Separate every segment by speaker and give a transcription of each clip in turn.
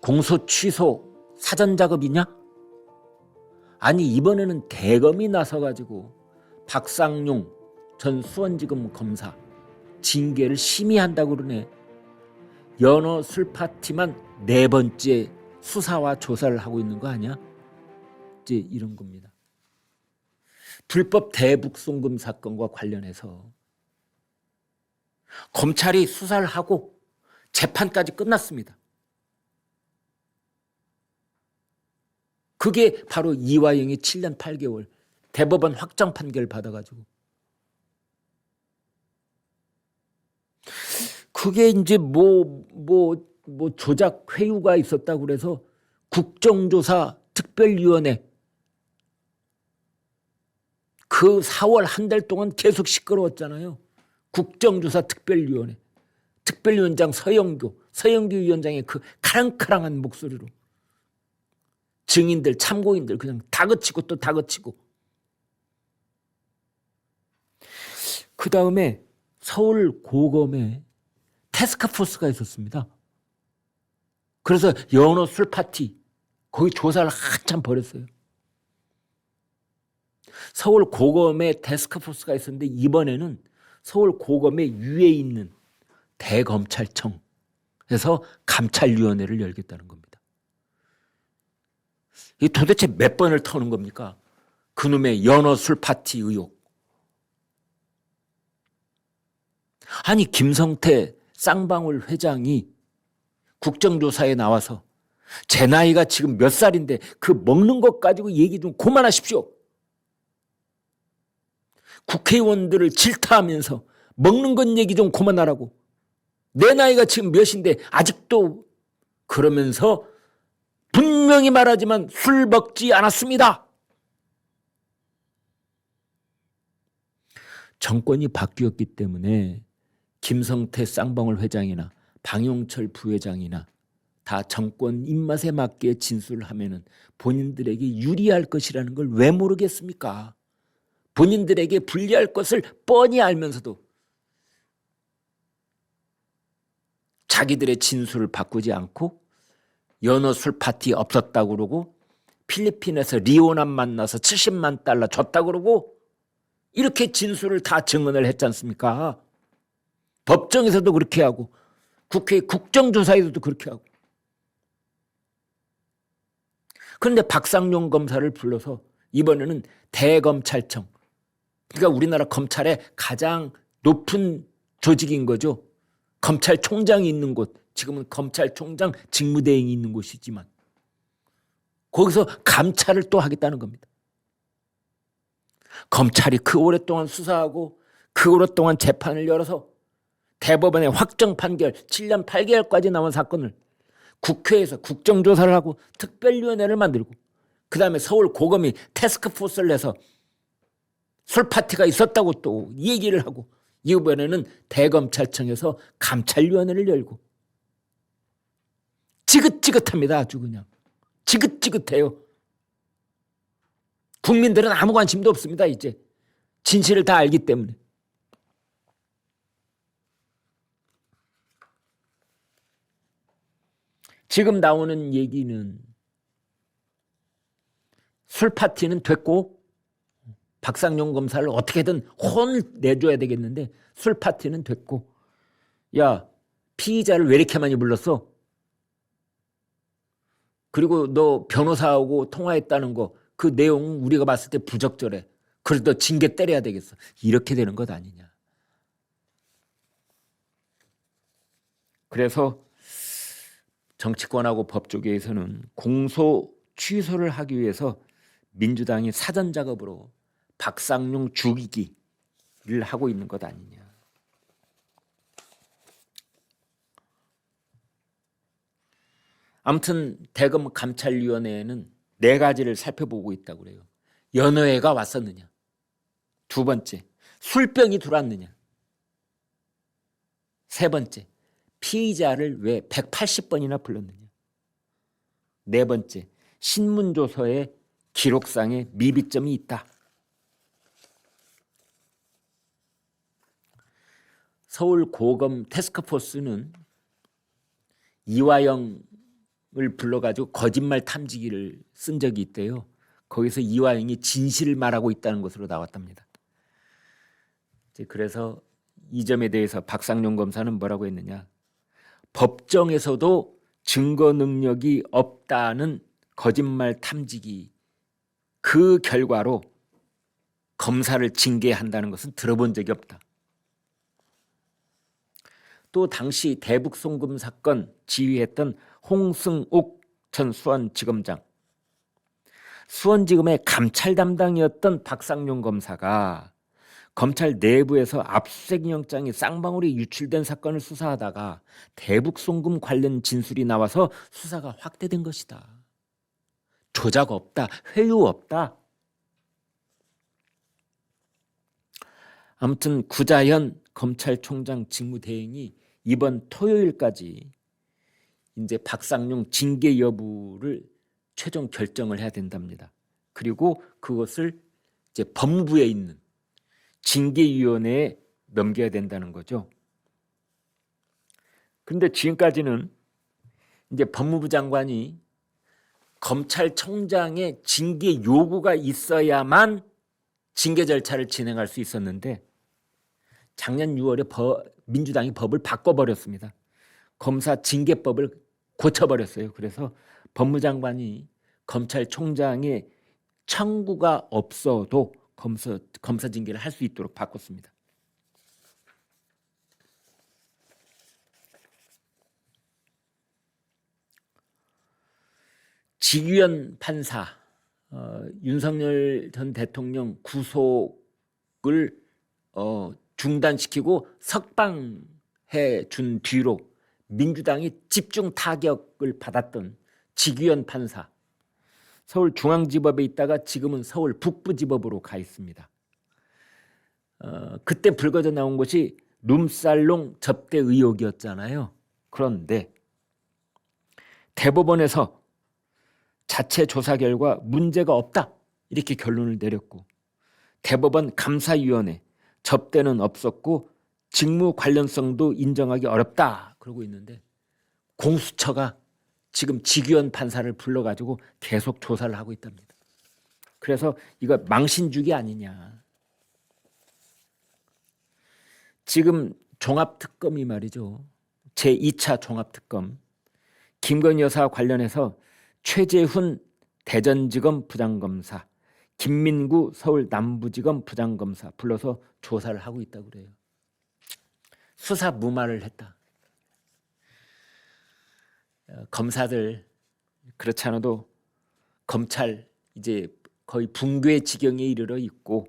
Speaker 1: 공소 취소 사전 작업이냐? 아니 이번에는 대검이 나서가지고 박상용 전 수원지검 검사 징계를 심의한다고 그러네. 연어 술 파티만 4번째 수사와 조사를 하고 있는 거 아니야? 이제 이런 겁니다. 불법 대북 송금 사건과 관련해서 검찰이 수사를 하고 재판까지 끝났습니다. 그게 바로 이화영이 7년 8개월 대법원 확정 판결 받아가지고 그게 이제 뭐 조작 회유가 있었다고 그래서 국정조사 특별위원회 그 4월 한 달 동안 계속 시끄러웠잖아요. 국정조사 특별위원회 특별위원장 서영교 위원장의 그 카랑카랑한 목소리로 증인들 참고인들 그냥 다그치고 또 다그치고. 그 다음에 서울 고검에 태스크포스가 있었습니다. 그래서 연어 술 파티 거기 조사를 한참 벌였어요. 서울 고검에 태스크포스가 있었는데 이번에는 서울 고검에 위에 있는 대검찰청에서 감찰위원회를 열겠다는 겁니다. 이 도대체 몇 번을 터는 겁니까? 그놈의 연어 술 파티 의혹. 아니 김성태 쌍방울 회장이 국정조사에 나와서 제 나이가 지금 몇 살인데 그 먹는 것 가지고 얘기 좀 그만하십시오. 국회의원들을 질타하면서 먹는 것 얘기 좀 그만하라고. 내 나이가 지금 몇인데 아직도 그러면서 분명히 말하지만 술 먹지 않았습니다. 정권이 바뀌었기 때문에 김성태 쌍방울 회장이나 방용철 부회장이나 다 정권 입맛에 맞게 진술을 하면은 본인들에게 유리할 것이라는 걸 왜 모르겠습니까? 본인들에게 불리할 것을 뻔히 알면서도 자기들의 진술을 바꾸지 않고 연어 술 파티 없었다고 그러고 필리핀에서 리오남 만나서 70만 달러 줬다고 그러고 이렇게 진술을 다 증언을 했지 않습니까? 법정에서도 그렇게 하고 국회 국정조사에서도 그렇게 하고. 그런데 박상용 검사를 불러서 이번에는 대검찰청, 그러니까 우리나라 검찰의 가장 높은 조직인 거죠. 검찰총장이 있는 곳, 지금은 검찰총장 직무대행이 있는 곳이지만 거기서 감찰을 또 하겠다는 겁니다. 검찰이 그 오랫동안 수사하고 그 오랫동안 재판을 열어서 대법원의 확정 판결 7년 8개월까지 나온 사건을 국회에서 국정조사를 하고 특별위원회를 만들고 그 다음에 서울 고검이 태스크포스를 내서 술파티가 있었다고 또 얘기를 하고 이번에는 대검찰청에서 감찰위원회를 열고 지긋지긋합니다. 아주 그냥 지긋지긋해요. 국민들은 아무 관심도 없습니다. 이제 진실을 다 알기 때문에. 지금 나오는 얘기는 술파티는 됐고 박상용 검사를 어떻게든 혼을 내줘야 되겠는데 술파티는 됐고 야 피의자를 왜 이렇게 많이 불렀어? 그리고 너 변호사하고 통화했다는 거 그 내용 우리가 봤을 때 부적절해. 그래서 너 징계 때려야 되겠어. 이렇게 되는 것 아니냐. 그래서 정치권하고 법조계에서는 공소 취소를 하기 위해서 민주당이 사전 작업으로 박상용 죽이기를 하고 있는 것 아니냐. 아무튼 대검 감찰위원회에는 4가지를 살펴보고 있다고 그래요. 연어회가 왔었느냐. 2번째, 술병이 들어왔느냐. 3번째, 피의자를 왜 180번이나 불렀느냐. 4번째, 신문조서의 기록상에 미비점이 있다. 서울 고검 태스크포스는 이화영 불러가지고 거짓말 탐지기를 쓴 적이 있대요. 거기서 이화영이 진실을 말하고 있다는 것으로 나왔답니다. 그래서 이 점에 대해서 박상용 검사는 뭐라고 했느냐. 법정에서도 증거 능력이 없다는 거짓말 탐지기 그 결과로 검사를 징계한다는 것은 들어본 적이 없다. 또 당시 대북 송금 사건 지휘했던 홍승욱 전 수원지검장, 수원지검의 감찰 담당이었던 박상용 검사가 검찰 내부에서 압수수색 영장이 쌍방울이 유출된 사건을 수사하다가 대북 송금 관련 진술이 나와서 수사가 확대된 것이다. 조작 없다, 회유 없다. 아무튼 구자현 검찰총장 직무대행이 이번 토요일까지 이제 박상용 징계 여부를 최종 결정을 해야 된답니다. 그리고 그것을 이제 법무부에 있는 징계위원회에 넘겨야 된다는 거죠. 그런데 지금까지는 이제 법무부 장관이 검찰총장의 징계 요구가 있어야만 징계 절차를 진행할 수 있었는데 작년 6월에 민주당이 법을 바꿔버렸습니다. 검사 징계법을 고쳐버렸어요. 그래서 법무장관이 검찰총장의 청구가 없어도 검사 징계를 할 수 있도록 바꿨습니다. 지규현 판사, 윤석열 전 대통령 구속을 중단시키고 석방해 준 뒤로 민주당이 집중 타격을 받았던 지규현 판사, 서울중앙지법에 있다가 지금은 서울 북부지법으로 가 있습니다. 그때 불거져 나온 것이 룸살롱 접대 의혹이었잖아요. 그런데 대법원에서 자체 조사 결과 문제가 없다 이렇게 결론을 내렸고, 대법원 감사위원회 접대는 없었고 직무 관련성도 인정하기 어렵다 그러고 있는데, 공수처가 지금 지규현 판사를 불러가지고 계속 조사를 하고 있답니다. 그래서 이거 망신주기 아니냐. 지금 종합특검이 말이죠. 제2차 종합특검 김건희 여사 관련해서 최재훈 대전지검 부장검사, 김민구 서울 남부지검 부장검사 불러서 조사를 하고 있다고 그래요. 수사 무마를 했다. 검사들 그렇지 않아도 검찰 이제 거의 붕괴 지경에 이르러 있고,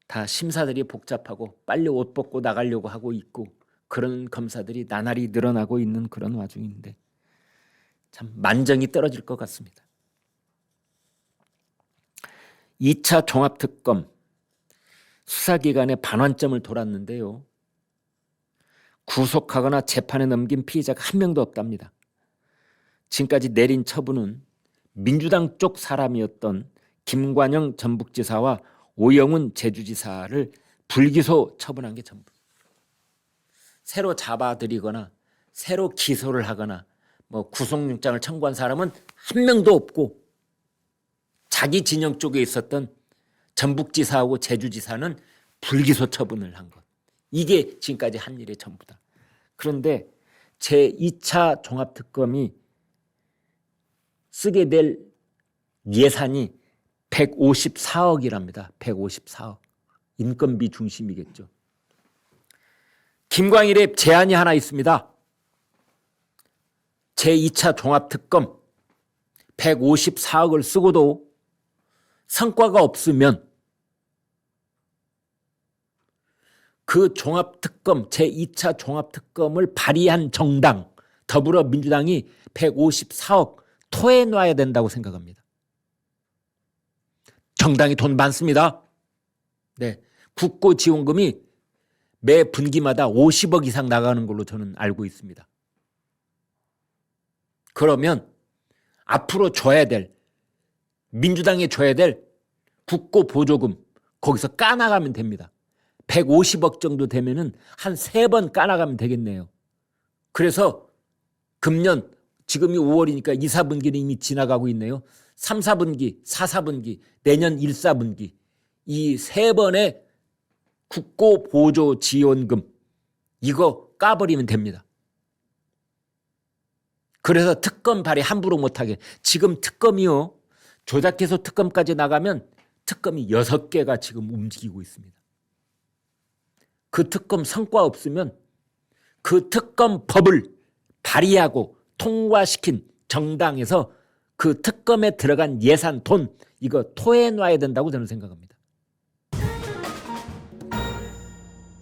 Speaker 1: 다 심사들이 복잡하고 빨리 옷 벗고 나가려고 하고 있고, 그런 검사들이 나날이 늘어나고 있는 그런 와중인데 참 만정이 떨어질 것 같습니다. 2차 종합특검 수사기관의 반환점을 돌았는데요. 구속하거나 재판에 넘긴 피의자가 한 명도 없답니다. 지금까지 내린 처분은 민주당 쪽 사람이었던 김관영 전북지사와 오영훈 제주지사를 불기소 처분한 게 전부. 새로 잡아들이거나 새로 기소를 하거나 뭐 구속영장을 청구한 사람은 한 명도 없고, 자기 진영 쪽에 있었던 전북지사하고 제주지사는 불기소 처분을 한 것. 이게 지금까지 한 일의 전부다. 그런데 제2차 종합특검이 쓰게 될 예산이 154억이랍니다. 154억. 인건비 중심이겠죠. 김광일의 제안이 하나 있습니다. 제2차 종합특검 154억을 쓰고도 성과가 없으면 그 종합특검, 제2차 종합특검을 발의한 정당 더불어민주당이 154억 토해놔야 된다고 생각합니다. 정당이 돈 많습니다. 네, 국고지원금이 매 분기마다 50억 이상 나가는 걸로 저는 알고 있습니다. 그러면 앞으로 줘야 될, 민주당에 줘야 될 국고보조금 거기서 까나가면 됩니다. 150억 정도 되면은 한 3번 까나가면 되겠네요. 그래서 금년 지금이 5월이니까 2, 4분기는 이미 지나가고 있네요. 3, 4분기, 4, 4분기, 내년 1, 4분기 이 세 번의 국고 보조 지원금 이거 까버리면 됩니다. 그래서 특검 발의 함부로 못하게. 지금 특검이요. 조작해서 특검까지 나가면 특검이 6개가 지금 움직이고 있습니다. 그 특검 성과 없으면 그 특검 법을 발의하고 통과시킨 정당에서 그 특검에 들어간 예산 돈 이거 토해놔야 된다고 저는 생각합니다.